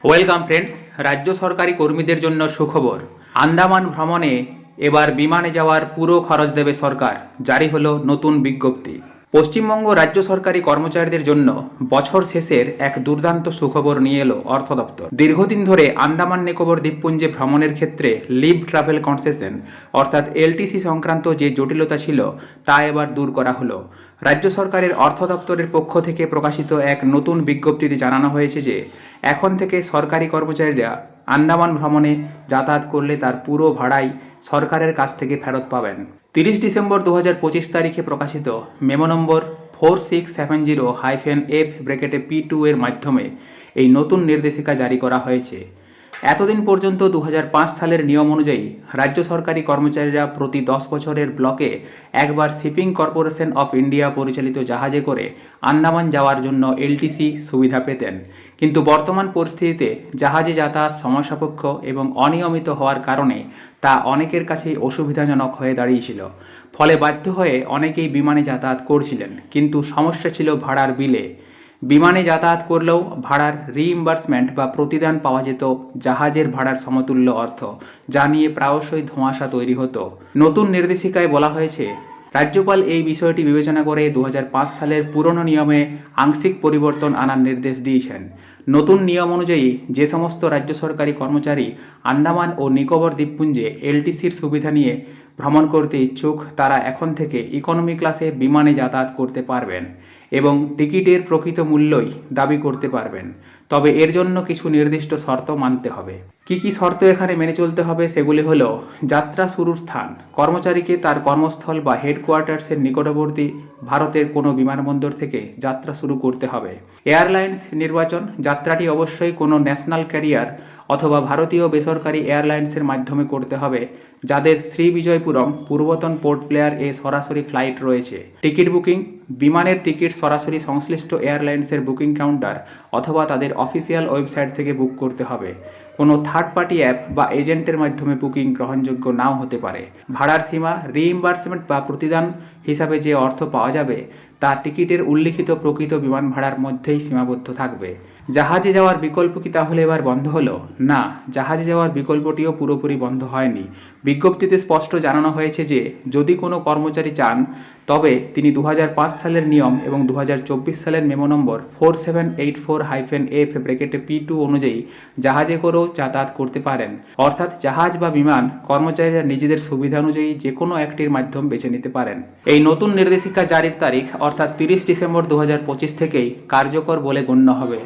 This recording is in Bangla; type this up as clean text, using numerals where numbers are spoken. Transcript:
Welcome friends. রাজ্য সরকারি কর্মীদের জন্য সুখবর। আন্দামান ভ্রমণে এবার বিমানে যাওয়ার পুরো খরচ দেবে সরকার। জারি হলো নতুন বিজ্ঞপ্তি। পশ্চিমবঙ্গ রাজ্য সরকারি কর্মচারীদের জন্য বছর শেষের এক দুর্দান্ত সুখবর নিয়ে এলো অর্থ দপ্তর। দীর্ঘদিন ধরে আন্দামান নিকোবর দ্বীপপুঞ্জে ভ্রমণের ক্ষেত্রে লিভ ট্রাভেল কনসেশন অর্থাৎ এলটিসি সংক্রান্ত যে জটিলতা ছিল তা এবার দূর করা হলো। রাজ্য সরকারের অর্থ দপ্তরের পক্ষ থেকে প্রকাশিত এক নতুন বিজ্ঞপ্তিতে জানানো হয়েছে যে এখন থেকে সরকারি কর্মচারীরা আন্দামান ভ্রমণে যাতায়াত করলে তার পুরো ভাড়াই সরকারের কাছ থেকে ফেরত পাবেন। 30 ডিসেম্বর 2025 তারিখে প্রকাশিত মেমো নম্বর 4670-F-P2 এর মাধ্যমে এই নতুন নির্দেশিকা জারি করা হয়েছে। এতদিন পর্যন্ত 2005 সালের নিয়ম অনুযায়ী রাজ্য সরকারি কর্মচারীরা প্রতি 10 বছরের ব্লকে একবার শিপিং কর্পোরেশন অফ ইন্ডিয়া পরিচালিত জাহাজে করে আন্দামান যাওয়ার জন্য এলটিসি সুবিধা পেতেন। কিন্তু বর্তমান পরিস্থিতিতে জাহাজে যাতায়াত সময়সাপেক্ষ এবং অনিয়মিত হওয়ার কারণে তা অনেকের কাছেই অসুবিধাজনক হয়ে দাঁড়িয়েছিল। ফলে বাধ্য হয়ে অনেকেই বিমানে যাতায়াত করছিলেন, কিন্তু সমস্যা ছিল ভাড়ার বিলে। বিমানে যাতায়াত করলেও ভাড়ার রিইম্বার্সমেন্ট বা প্রতিদান পাওয়া যেত জাহাজের ভাড়ার সমতুল্য অর্থ, যা নিয়ে প্রায়শই ধোঁয়াশা তৈরি হতো। নতুন নির্দেশিকায় বলা হয়েছে, রাজ্যপাল এই বিষয়টি বিবেচনা করে 2005 সালের পুরনো নিয়মে আংশিক পরিবর্তন আনার নির্দেশ দিয়েছেন। নতুন নিয়ম অনুযায়ী যে সমস্ত রাজ্য সরকারি কর্মচারী আন্দামান ও নিকোবর দ্বীপপুঞ্জে এলটিসির সুবিধা নিয়ে ভ্রমণ করতে ইচ্ছুক তারা এখন থেকে ইকোনমি ক্লাসে বিমানে যাতায়াত করতে পারবেন এবং টিকিটের প্রকৃত মূল্যই দাবি করতে পারবেন। তবে এর জন্য কিছু নির্দিষ্ট শর্ত মানতে হবে। কি কি শর্ত এখানে মেনে চলতে হবে সেগুলি হলো, যাত্রা শুরুর স্থান। কর্মচারীকে তার কর্মস্থল বা হেডকোয়ার্টার্সের নিকটবর্তী ভারতের কোনো বিমানবন্দর থেকে যাত্রা শুরু করতে হবে। এয়ারলাইন্স নির্বাচন। যাত্রাটি অবশ্যই কোনো ন্যাশনাল ক্যারিয়ার অথবা ভারতীয় বেসরকারি এয়ারলাইন্সের মাধ্যমে করতে হবে যাদের শ্রীবিজয়পুরম পূর্বতন পোর্ট ব্লেয়ার এ সরাসরি ফ্লাইট রয়েছে। Ticket booking. বিমানের টিকিট সরাসরি সংশ্লিষ্ট এয়ারলাইন্সের বুকিং কাউন্টার অথবা তাদের অফিসিয়াল ওয়েবসাইট থেকে বুক করতে হবে। কোনো থার্ড পার্টি অ্যাপ বা এজেন্টের মাধ্যমে বুকিং গ্রহণযোগ্য নাও হতে পারে। ভাড়ার সীমা। রিইম্বার্সমেন্ট বা প্রতিদান হিসাবে যে অর্থ পাওয়া যাবে তা টিকিটের উল্লিখিত প্রকৃত বিমান ভাড়ার মধ্যেই সীমাবদ্ধ থাকবে। জাহাজে যাওয়ার বিকল্প কি তাহলে এবার বন্ধ হলো? না, জাহাজে যাওয়ার বিকল্পটিও পুরোপুরি বন্ধ হয়নি। বিজ্ঞপ্তিতে স্পষ্ট জানানো হয়েছে যে যদি কোনো কর্মচারী চান তবে তিনি 2005 সালের নিয়ম এবং 2024 সালের মেমো নম্বর 4784-F-P2 অনুযায়ী জাহাজে করেও যাতায়াত করতে পারেন। অর্থাৎ জাহাজ বা বিমান কর্মচারীরা নিজেদের সুবিধা অনুযায়ী যে কোনো একটির মাধ্যম বেছে নিতে পারেন। এই নতুন নির্দেশিকা জারির তারিখ অর্থাৎ 30 ডিসেম্বর 2025 থেকেই কার্যকর বলে গণ্য হবে।